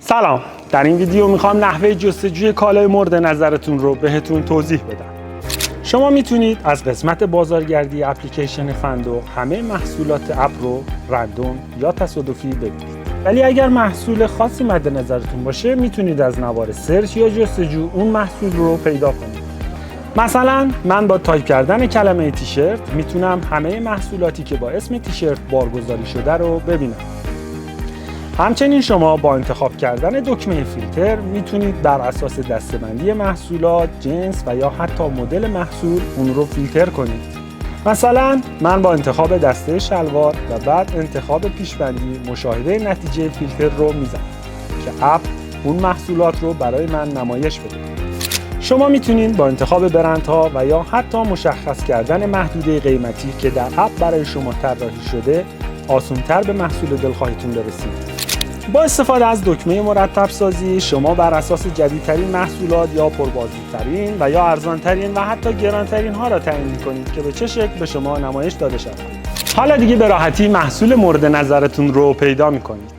سلام، در این ویدیو میخوام نحوه جستجوی کالای مورد نظرتون رو بهتون توضیح بدم. شما میتونید از قسمت بازارگردی اپلیکیشن فندق همه محصولات اپ رو رندوم یا تصادفی ببینید. ولی اگر محصول خاصی مد نظرتون باشه میتونید از نوار سرچ یا جستجو اون محصول رو پیدا کنید. مثلا من با تایپ کردن کلمه تیشرت میتونم همه محصولاتی که با اسم تیشرت بارگذاری شده رو ببینم. همچنین شما با انتخاب کردن دکمه فیلتر میتونید بر اساس دسته‌بندی محصولات، جنس و یا حتی مدل محصول اون رو فیلتر کنید. مثلا من با انتخاب دسته شلوار و بعد انتخاب پیشبندی مشاهده نتیجه فیلتر رو میزنم که اپ اون محصولات رو برای من نمایش بده. شما میتونید با انتخاب برندها و یا حتی مشخص کردن محدوده قیمتی که در اپ برای شما طراحی شده آسان‌تر به محصول دلخواهتون برسید. با استفاده از دکمه مرتب سازی شما بر اساس جدیدترین محصولات یا پربازدیدترین و یا ارزانترین و حتی گرانترین ها را تعیین می‌کنید که به چه شکل به شما نمایش داده شود. حالا دیگه به راحتی محصول مورد نظرتون رو پیدا می‌کنید.